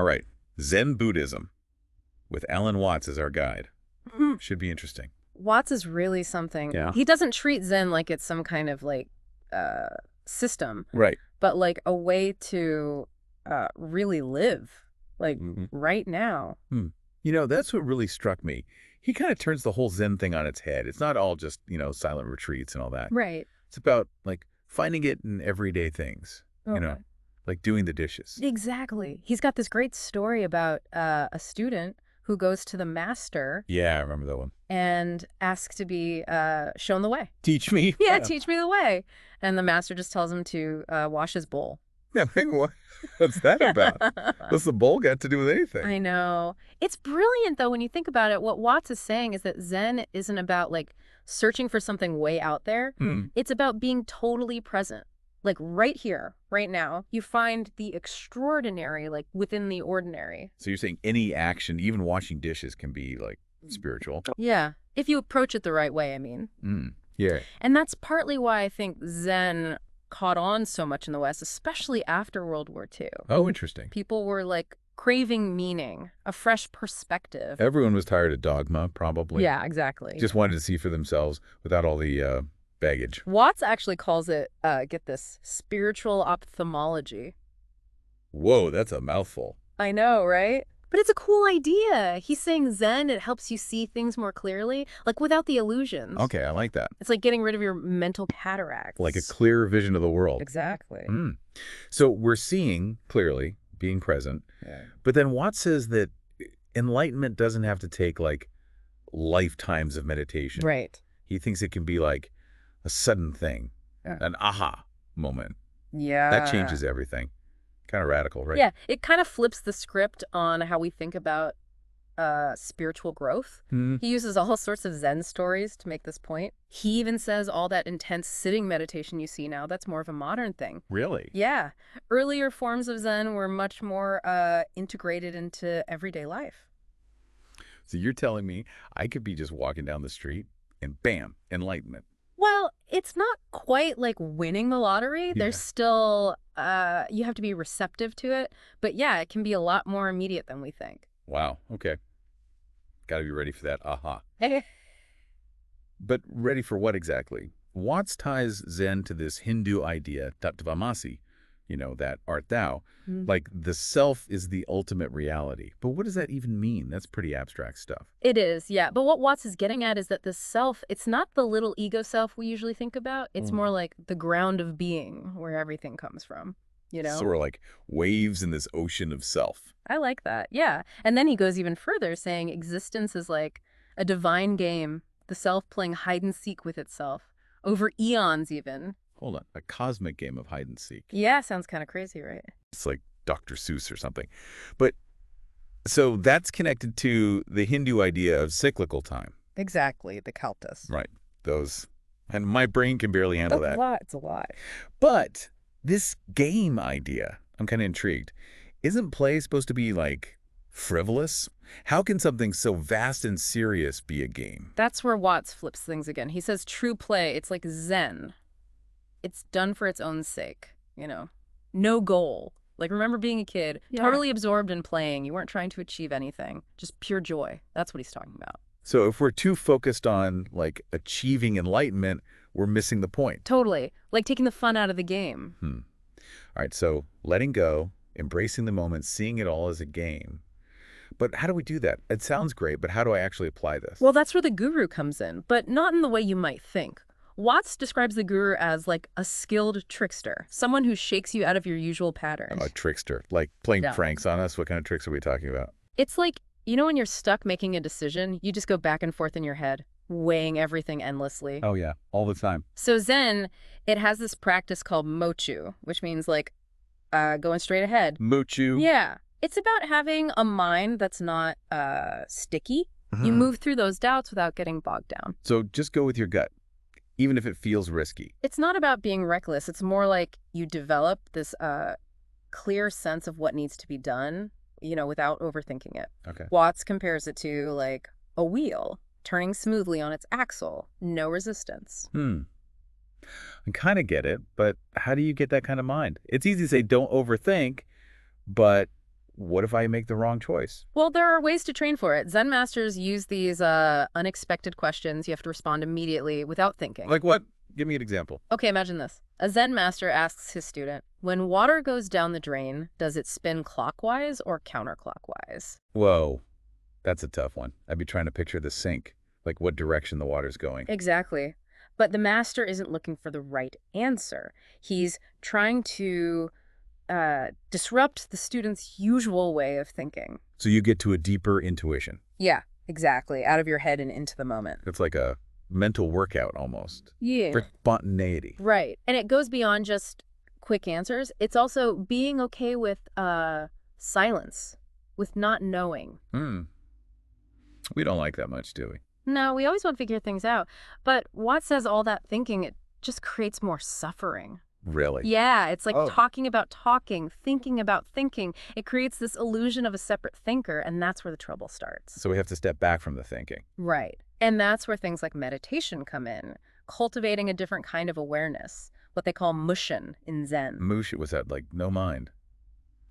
All right. Zen Buddhism with Alan Watts as our guide. Mhm. Should be interesting. Watts is really something. Yeah. He doesn't treat Zen like it's some kind of like system, Right. but like a way to really live, like Hmm. right now. You know, that's what really struck me. He kind of turns the whole Zen thing on its head. It's not all just, silent retreats and all that. Right. It's about, like, finding it in everyday things, Okay. like doing the dishes. Exactly. He's got this great story about a student who goes to the master Yeah, I remember that one. and asks to be shown the way. Teach me. Yeah, teach me the way. And the master just tells him to wash his bowl. Yeah, what's that about? What's the bowl got to do with anything? I know. It's brilliant, though, when you think about it. What Watts is saying is that Zen isn't about, like, searching for something way out there. It's about being totally present. Like, right here, right now, you find the extraordinary, like, within the ordinary. So you're saying any action, even washing dishes, can be, like, spiritual? Yeah. If you approach it the right way, I mean. Yeah. And that's partly why I think Zen caught on so much in the West, especially after World War II. Oh, interesting. People were, like, craving meaning, a fresh perspective. Everyone was tired of dogma, probably. Yeah, exactly. Just wanted to see for themselves without all the baggage. Watts actually calls it, get this, spiritual ophthalmology. Whoa, that's a mouthful. I know, right? But it's a cool idea. He's saying Zen, it helps you see things more clearly, like without the illusions. Okay, I like that. It's like getting rid of your mental cataracts. Like a clear vision of the world. Exactly. So we're seeing clearly, being present, but then Watts says that enlightenment doesn't have to take, like, lifetimes of meditation. Right. He thinks it can be like a sudden thing, an aha moment. Yeah. That changes everything. Kind of radical, right? Yeah, it kind of flips the script on how we think about spiritual growth. He uses all sorts of Zen stories to make this point. He even says all that intense sitting meditation you see now, that's more of a modern thing. Really? Yeah. Earlier forms of Zen were much more integrated into everyday life. So you're telling me I could be just walking down the street and bam, enlightenment. Well, it's not quite like winning the lottery. There's still, you have to be receptive to it. But yeah, it can be a lot more immediate than we think. Wow. Okay. Got to be ready for that aha. Hey. But ready for what exactly? Watts ties Zen to this Hindu idea, Tatvam Asi, that art thou. Like the self is the ultimate reality. But what does that even mean? That's pretty abstract stuff. It is, yeah. But what Watts is getting at is that the self, it's not the little ego self we usually think about. It's more like the ground of being where everything comes from, Sort of like waves in this ocean of self. I like that, yeah. And then he goes even further, saying existence is like a divine game, the self playing hide and seek with itself, over eons even. Hold on, a cosmic game of hide and seek. Yeah, sounds kind of crazy, right? It's like Dr. Seuss or something. But so that's connected to the Hindu idea of cyclical time. Exactly, the Kaltas. Right. Those. And my brain can barely handle that. It's a lot. But this game idea, I'm kind of intrigued. Isn't play supposed to be, like, frivolous? How can something so vast and serious be a game? That's where Watts flips things again. He says true play, it's like Zen. It's done for its own sake, No goal. Like, remember being a kid, totally absorbed in playing. You weren't trying to achieve anything. Just pure joy. That's what he's talking about. So if we're too focused on, like, achieving enlightenment, we're missing the point. Totally. Like taking the fun out of the game. All right, so letting go, embracing the moment, seeing it all as a game. But how do we do that? It sounds great, but how do I actually apply this? Well, that's where the guru comes in, but not in the way you might think. Watts describes the guru as like a skilled trickster, someone who shakes you out of your usual patterns. A trickster, like playing pranks on us? What kind of tricks are we talking about? It's like, when you're stuck making a decision, you just go back and forth in your head, weighing everything endlessly. Oh, yeah, all the time. So Zen, it has this practice called mochu, which means like going straight ahead. Mochu? Yeah. It's about having a mind that's not sticky. You move through those doubts without getting bogged down. So just go with your gut, even if it feels risky. It's not about being reckless. It's more like you develop this clear sense of what needs to be done, without overthinking it. Okay. Watts compares it to like a wheel turning smoothly on its axle, no resistance. I kind of get it, but how do you get that kind of mind? It's easy to say don't overthink, but what if I make the wrong choice? Well, there are ways to train for it. Zen masters use these unexpected questions. You have to respond immediately without thinking. Like what? Give me an example. Okay, imagine this. A Zen master asks his student, when water goes down the drain, does it spin clockwise or counterclockwise? Whoa, that's a tough one. I'd be trying to picture the sink, like what direction the water's going. Exactly. But the master isn't looking for the right answer. He's trying to disrupt the student's usual way of thinking. So you get to a deeper intuition. Yeah, exactly. Out of your head and into the moment. It's like a mental workout almost. Yeah. For spontaneity. Right. And it goes beyond just quick answers. It's also being okay with silence, with not knowing. We don't like that much, do we? No, we always want to figure things out. But Watt says all that thinking, it just creates more suffering. Really? Yeah, it's like talking about talking, thinking about thinking. It creates this illusion of a separate thinker, and that's where the trouble starts. So we have to step back from the thinking. Right. And that's where things like meditation come in, cultivating a different kind of awareness, what they call mushin in Zen. Mush, was that like no mind?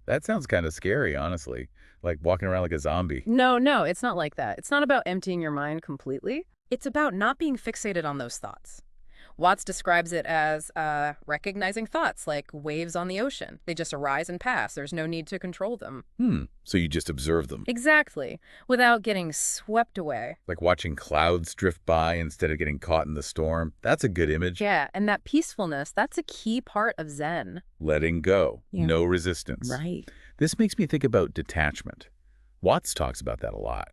That sounds kind of scary, honestly. Like walking around like a zombie. No, it's not like that. It's not about emptying your mind completely. It's about not being fixated on those thoughts. Watts describes it as recognizing thoughts like waves on the ocean. They just arise and pass. There's no need to control them. So you just observe them. Exactly. Without getting swept away. Like watching clouds drift by instead of getting caught in the storm. That's a good image. Yeah, and that peacefulness, that's a key part of Zen. Letting go. Yeah. No resistance. Right. This makes me think about detachment. Watts talks about that a lot.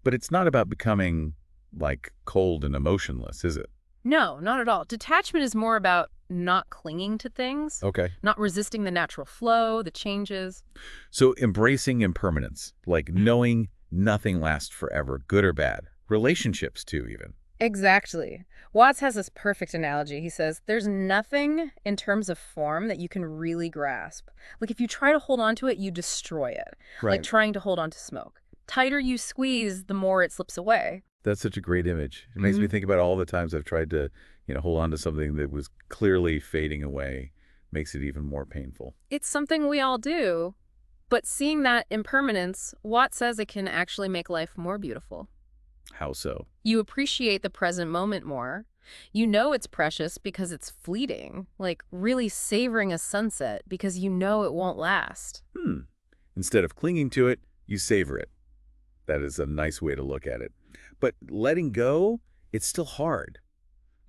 But it's not about becoming, like, cold and emotionless, is it? No, not at all. Detachment is more about not clinging to things. Okay. Not resisting the natural flow, the changes. So embracing impermanence, like knowing nothing lasts forever, good or bad. Relationships, too, even. Exactly. Watts has this perfect analogy. He says, there's nothing in terms of form that you can really grasp. Like if you try to hold on to it, you destroy it. Right. Like trying to hold on to smoke. Tighter you squeeze, the more it slips away. That's such a great image. It makes me think about all the times I've tried to, hold on to something that was clearly fading away. Makes it even more painful. It's something we all do. But seeing that impermanence, Watts says it can actually make life more beautiful. How so? You appreciate the present moment more. You know it's precious because it's fleeting, like really savoring a sunset because you know it won't last. Instead of clinging to it, you savor it. That is a nice way to look at it. But letting go, it's still hard,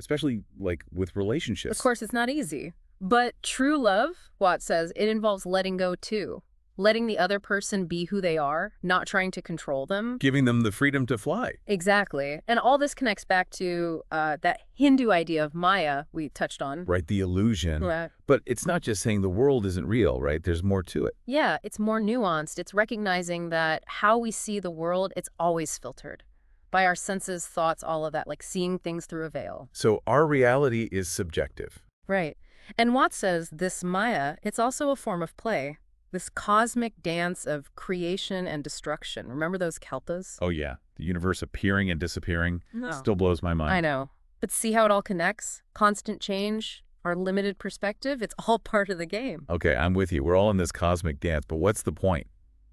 especially like with relationships. Of course, it's not easy. But true love, Watts says, it involves letting go too. Letting the other person be who they are, not trying to control them. Giving them the freedom to fly. Exactly. And all this connects back to that Hindu idea of Maya we touched on. Right, the illusion. Right. But it's not just saying the world isn't real, right? There's more to it. Yeah, it's more nuanced. It's recognizing that how we see the world, it's always filtered by our senses, thoughts, all of that, like seeing things through a veil. So our reality is subjective. Right. And Watts says this Maya, it's also a form of play. This cosmic dance of creation and destruction. Remember those kalpas? Oh, yeah. The universe appearing and disappearing No. still blows my mind. I know. But see how it all connects? Constant change, our limited perspective, it's all part of the game. Okay, I'm with you. We're all in this cosmic dance, but what's the point?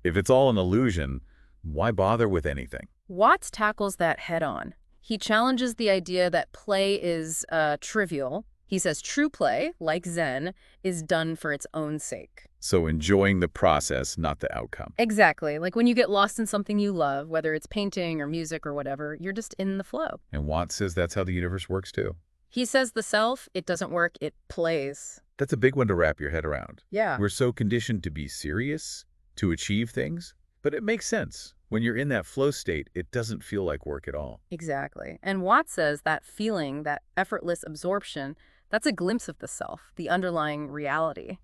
If it's all an illusion, why bother with anything? Watts tackles that head on. He challenges the idea that play is trivial. He says true play, like Zen, is done for its own sake. So enjoying the process, not the outcome. Exactly. Like when you get lost in something you love, whether it's painting or music or whatever, you're just in the flow. And Watts says that's how the universe works too. He says the self, it doesn't work, it plays. That's a big one to wrap your head around. Yeah. We're so conditioned to be serious, to achieve things, but it makes sense. When you're in that flow state, it doesn't feel like work at all. Exactly. And Watts says that feeling, that effortless absorption, that's a glimpse of the self, the underlying reality.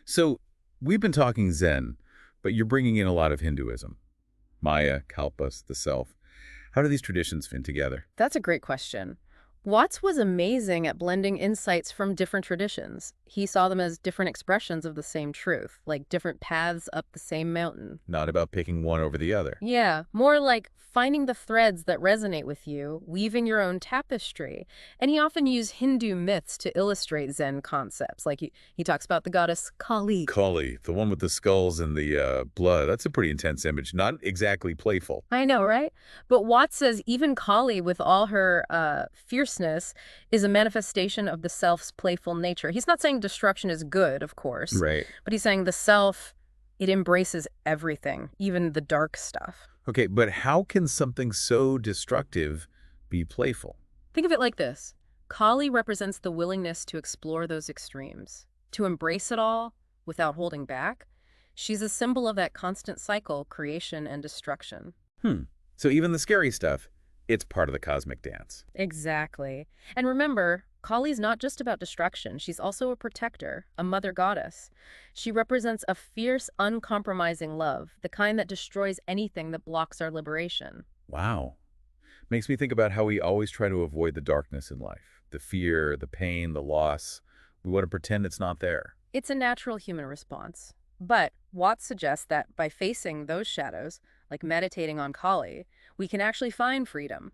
So we've been talking Zen, but you're bringing in a lot of Hinduism. Maya, Kalpas, the self. How do these traditions fit together? That's a great question. Watts was amazing at blending insights from different traditions. He saw them as different expressions of the same truth, like different paths up the same mountain. Not about picking one over the other. Yeah, more like finding the threads that resonate with you, weaving your own tapestry. And he often used Hindu myths to illustrate Zen concepts. Like he talks about the goddess Kali. Kali, the one with the skulls and the blood. That's a pretty intense image. Not exactly playful. I know, right? But Watts says even Kali, with all her fierceness, is a manifestation of the self's playful nature. He's not saying destruction is good, of course, Right. but he's saying the self, it embraces everything, even the dark stuff. Okay, but how can something so destructive be playful? Think of it like this. Kali represents the willingness to explore those extremes, to embrace it all without holding back. She's a symbol of that constant cycle, creation and destruction. So even the scary stuff, it's part of the cosmic dance. Exactly. And remember, Kali's not just about destruction. She's also a protector, a mother goddess. She represents a fierce, uncompromising love, the kind that destroys anything that blocks our liberation. Wow. Makes me think about how we always try to avoid the darkness in life. The fear, the pain, the loss. We want to pretend it's not there. It's a natural human response. But Watts suggests that by facing those shadows, like meditating on Kali, we can actually find freedom.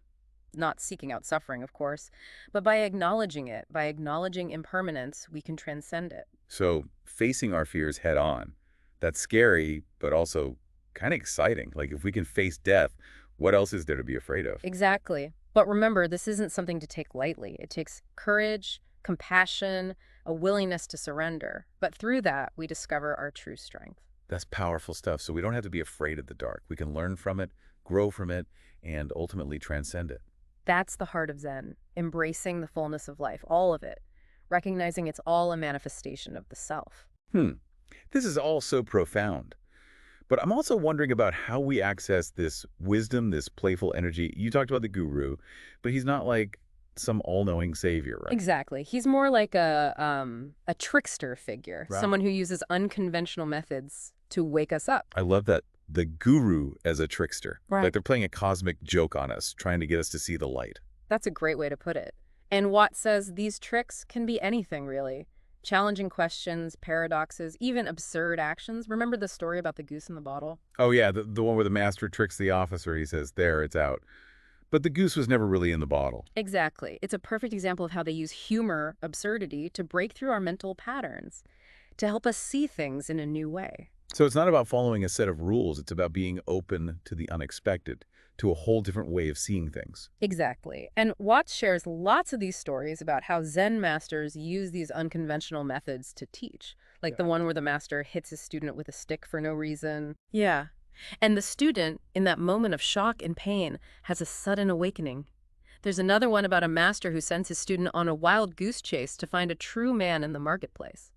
Not seeking out suffering, of course, but by acknowledging it, by acknowledging impermanence, we can transcend it. So facing our fears head on, that's scary, but also kind of exciting. Like if we can face death, what else is there to be afraid of? Exactly. But remember, this isn't something to take lightly. It takes courage, compassion, a willingness to surrender. But through that, we discover our true strength. That's powerful stuff. So we don't have to be afraid of the dark. We can learn from it, grow from it, and ultimately transcend it. That's the heart of Zen, embracing the fullness of life, all of it, recognizing it's all a manifestation of the self. This is all so profound. But I'm also wondering about how we access this wisdom, this playful energy. You talked about the guru, but he's not like some all-knowing savior, right? Exactly. He's more like a trickster figure, Right. someone who uses unconventional methods to wake us up. I love that. The guru as a trickster. Right. Like they're playing a cosmic joke on us, trying to get us to see the light. That's a great way to put it. And Watt says these tricks can be anything, really. Challenging questions, paradoxes, even absurd actions. Remember the story about the goose in the bottle? Oh, yeah, the one where the master tricks the officer. He says, there, it's out. But the goose was never really in the bottle. Exactly. It's a perfect example of how they use humor, absurdity, to break through our mental patterns, to help us see things in a new way. So it's not about following a set of rules. It's about being open to the unexpected, to a whole different way of seeing things. Exactly. And Watts shares lots of these stories about how Zen masters use these unconventional methods to teach, like the one where the master hits his student with a stick for no reason. Yeah. And the student, in that moment of shock and pain, has a sudden awakening. There's another one about a master who sends his student on a wild goose chase to find a true man in the marketplace.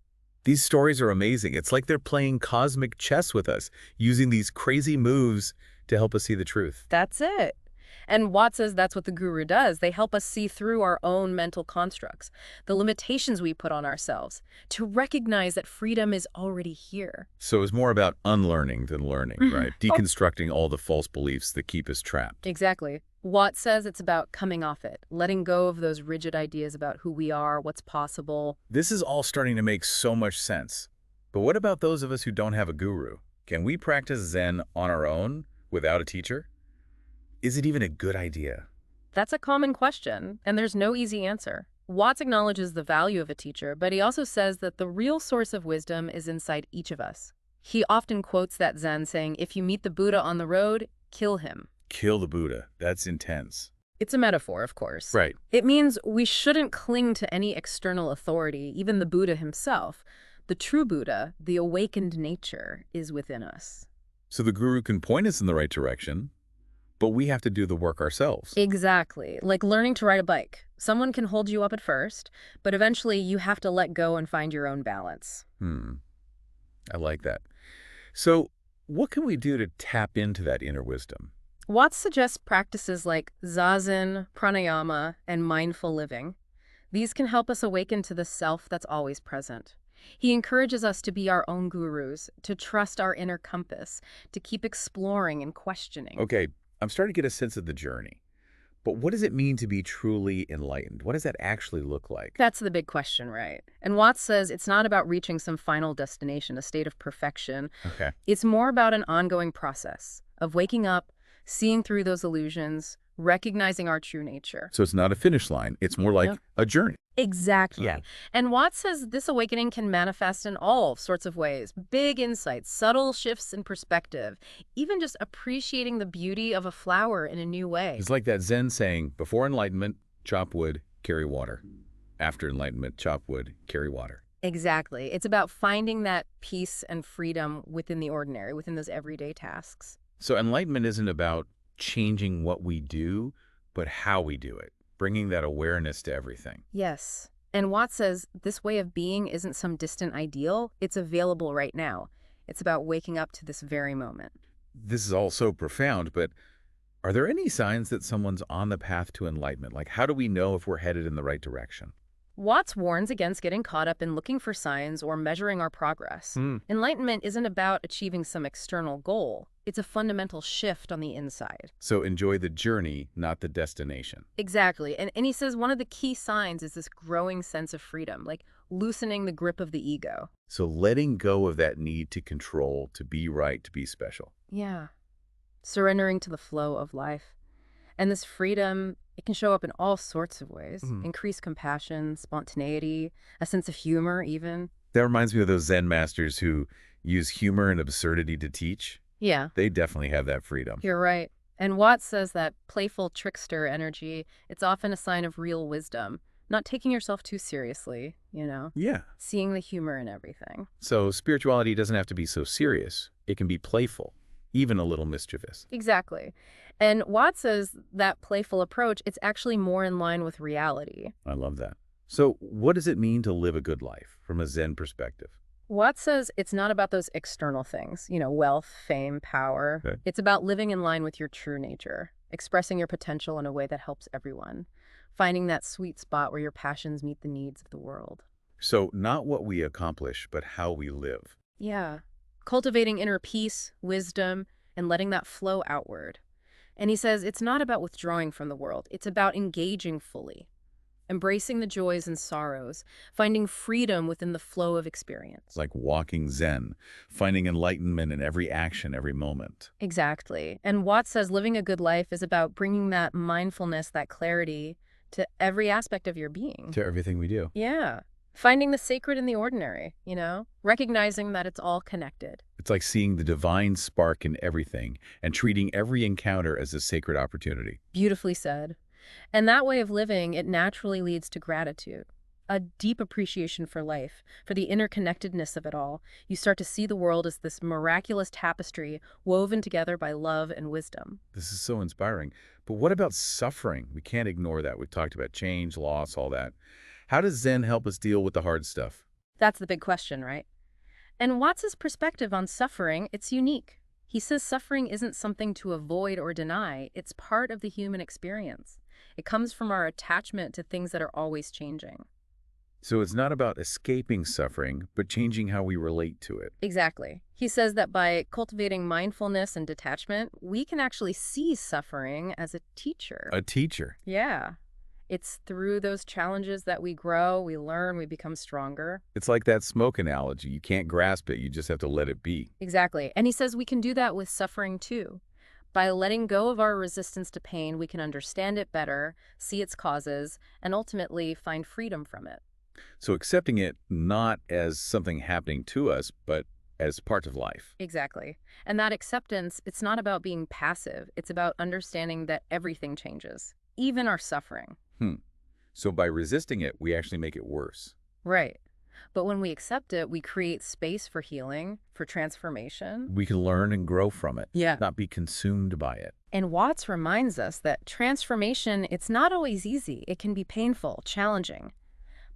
These stories are amazing. It's like they're playing cosmic chess with us, using these crazy moves to help us see the truth. That's it. And Watt says that's what the guru does. They help us see through our own mental constructs, the limitations we put on ourselves, to recognize that freedom is already here. So it's more about unlearning than learning, right? Deconstructing all the false beliefs that keep us trapped. Exactly. Watt says it's about coming off it, letting go of those rigid ideas about who we are, what's possible. This is all starting to make so much sense. But what about those of us who don't have a guru? Can we practice Zen on our own without a teacher? Is it even a good idea? That's a common question, and there's no easy answer. Watts acknowledges the value of a teacher, but he also says that the real source of wisdom is inside each of us. He often quotes that Zen saying, if you meet the Buddha on the road, kill him. Kill the Buddha. That's intense. It's a metaphor, of course. Right. It means we shouldn't cling to any external authority, even the Buddha himself. The true Buddha, the awakened nature, is within us. So the guru can point us in the right direction, but we have to do the work ourselves. Exactly. Like learning to ride a bike. Someone can hold you up at first, but eventually you have to let go and find your own balance. I like that. So what can we do to tap into that inner wisdom? Watts suggests practices like zazen, pranayama, and mindful living. These can help us awaken to the self that's always present. He encourages us to be our own gurus, to trust our inner compass, to keep exploring and questioning. Okay, I'm starting to get a sense of the journey. But what does it mean to be truly enlightened? What does that actually look like? That's the big question, right? And Watts says it's not about reaching some final destination, a state of perfection. Okay. It's more about an ongoing process of waking up, seeing through those illusions, recognizing our true nature. So it's not a finish line. It's more like Yep. a journey. Exactly. Yeah. And Watts says this awakening can manifest in all sorts of ways. Big insights, subtle shifts in perspective, even just appreciating the beauty of a flower in a new way. It's like that Zen saying, before enlightenment, chop wood, carry water. After enlightenment, chop wood, carry water. Exactly. It's about finding that peace and freedom within the ordinary, within those everyday tasks. So enlightenment isn't about changing what we do, but how we do it, bringing that awareness to everything. Yes. And Watts says this way of being isn't some distant ideal. It's available right now. It's about waking up to this very moment. This is all so profound, but are there any signs that someone's on the path to enlightenment? Like, how do we know if we're headed in the right direction? Watts warns against getting caught up in looking for signs or measuring our progress. Enlightenment isn't about achieving some external goal. It's a fundamental shift on the inside. So enjoy the journey, not the destination. Exactly. And he says one of the key signs is this growing sense of freedom, like loosening the grip of the ego. So letting go of that need to control, to be right, to be special. Yeah. Surrendering to the flow of life. And this freedom, it can show up in all sorts of ways. Increased compassion, spontaneity, a sense of humor even. That reminds me of those Zen masters who use humor and absurdity to teach. Yeah, They definitely have that freedom. you're right. And Watts says that playful trickster energy, it's often a sign of real wisdom. Not taking yourself too seriously, Yeah. seeing the humor in everything. So spirituality doesn't have to be so serious. It can be playful, even a little mischievous. Exactly. And Watts says that playful approach, it's actually more in line with reality. I love that. So what does it mean to live a good life from a Zen perspective? Watts says it's not about those external things, wealth, fame, power. Okay. It's about living in line with your true nature, expressing your potential in a way that helps everyone, finding that sweet spot where your passions meet the needs of the world. So not what we accomplish, but how we live. Yeah. Cultivating inner peace, wisdom, and letting that flow outward. And he says it's not about withdrawing from the world. It's about engaging fully, embracing the joys and sorrows, finding freedom within the flow of experience. It's like walking Zen, finding enlightenment in every action, every moment. Exactly. And Watts says living a good life is about bringing that mindfulness, that clarity to every aspect of your being. To everything we do. Yeah. Finding the sacred in the ordinary, recognizing that it's all connected. It's like seeing the divine spark in everything and treating every encounter as a sacred opportunity. Beautifully said. And that way of living, it naturally leads to gratitude, a deep appreciation for life, for the interconnectedness of it all. You start to see the world as this miraculous tapestry woven together by love and wisdom. This is so inspiring. But what about suffering? We can't ignore that. We've talked about change, loss, all that. How does Zen help us deal with the hard stuff? That's the big question, right? And Watts's perspective on suffering, it's unique. He says suffering isn't something to avoid or deny. It's part of the human experience. It comes from our attachment to things that are always changing. So it's not about escaping suffering, but changing how we relate to it. Exactly. He says that by cultivating mindfulness and detachment, we can actually see suffering as a teacher. A teacher. Yeah. It's through those challenges that we grow, we learn, we become stronger. It's like that smoke analogy. You can't grasp it. You just have to let it be. Exactly. And he says we can do that with suffering too. By letting go of our resistance to pain, we can understand it better, see its causes, and ultimately find freedom from it. So accepting it not as something happening to us, but as part of life. Exactly. And that acceptance, it's not about being passive. It's about understanding that everything changes, even our suffering. So by resisting it, we actually make it worse. Right. But when we accept it, we create space for healing, for transformation. We can learn and grow from it, Yeah. not be consumed by it. And Watts reminds us that transformation, it's not always easy. It can be painful, challenging.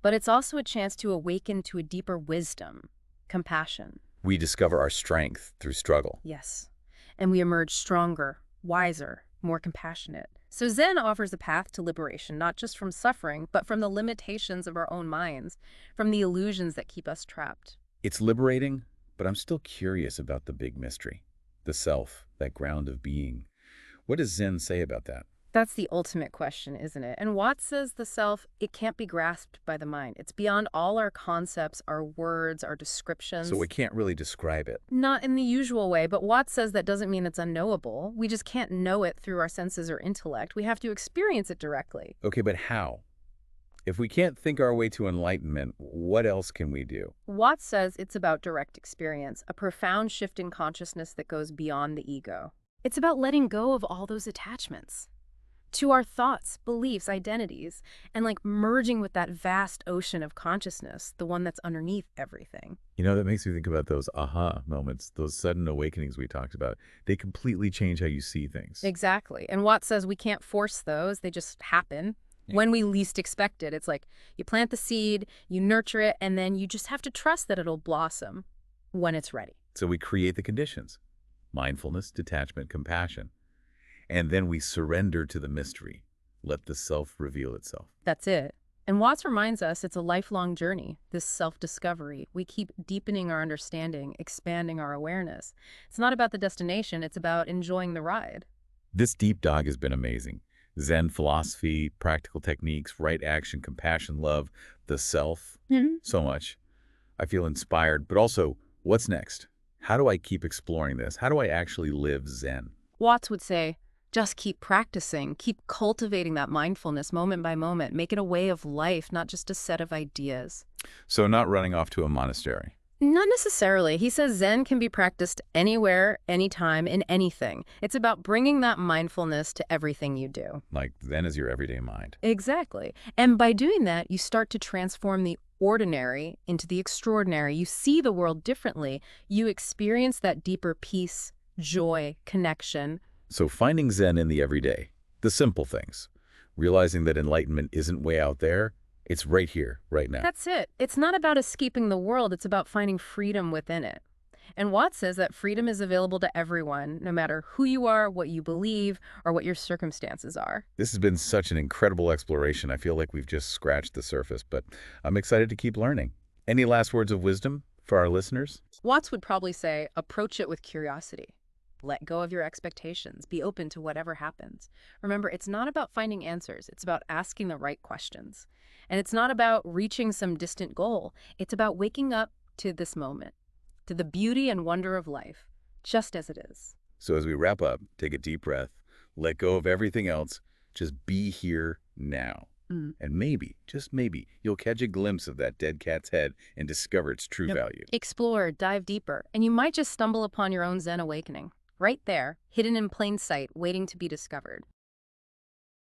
But it's also a chance to awaken to a deeper wisdom, compassion. We discover our strength through struggle. Yes. And we emerge stronger, wiser, more compassionate. So Zen offers a path to liberation, not just from suffering, but from the limitations of our own minds, from the illusions that keep us trapped. It's liberating, but I'm still curious about the big mystery, the self, that ground of being. What does Zen say about that? That's the ultimate question, isn't it? And Watts says the self, it can't be grasped by the mind. It's beyond all our concepts, our words, our So descriptions. we can't really describe it. Not in the usual way, but Watts says that doesn't mean it's unknowable. We just can't know it through our senses or intellect. We have to experience it directly. Okay, but how? If we can't think our way to enlightenment, what else can we do? Watts says it's about direct experience, a profound shift in consciousness that goes beyond the ego. It's about letting go of all those attachments to our thoughts, beliefs, identities, and like merging with that vast ocean of consciousness, the one that's underneath everything. You know, that makes me think about those aha moments, those sudden awakenings we talked about. They completely change how you see things. Exactly. And Watts says we can't force those, they just happen. Yeah. When we least expect it. It's like you plant the seed, you nurture it, and then you just have to trust that it'll blossom when it's ready. So we create the conditions: mindfulness, detachment, compassion. And then we surrender to the mystery. Let the self reveal itself. That's it. And Watts reminds us it's a lifelong journey, this self-discovery. We keep deepening our understanding, expanding our awareness. It's not about the destination, it's about enjoying the ride. This deep dive has been amazing. Zen philosophy, practical techniques, right action, compassion, love, the self. So much. I feel inspired, but also, what's next? How do I keep exploring this? How do I actually live Zen? Watts would say, just keep practicing, keep cultivating that mindfulness moment by moment. Make it a way of life, not just a set of ideas. So not running off to a monastery. Not necessarily. He says Zen can be practiced anywhere, anytime, in anything. It's about bringing that mindfulness to everything you do. Like Zen is your everyday mind. Exactly. And by doing that, you start to transform the ordinary into the extraordinary. You see the world differently. You experience that deeper peace, joy, connection. So finding Zen in the everyday, the simple things, realizing that enlightenment isn't way out there, it's right here, right now. That's it. It's not about escaping the world. It's about finding freedom within it. And Watts says that freedom is available to everyone, no matter who you are, what you believe, or what your circumstances are. This has been such an incredible exploration. I feel like we've just scratched the surface, but I'm excited to keep learning. Any last words of wisdom for our listeners? Watts would probably say, approach it with curiosity. Let go of your expectations. Be open to whatever happens. Remember, it's not about finding answers. It's about asking the right questions. And it's not about reaching some distant goal. It's about waking up to this moment, to the beauty and wonder of life, just as it is. So as we wrap up, take a deep breath, let go of everything else, just be here now. And maybe, just maybe, you'll catch a glimpse of that dead cat's head and discover its true value. Explore, dive deeper, and you might just stumble upon your own Zen awakening, right there, hidden in plain sight, waiting to be discovered.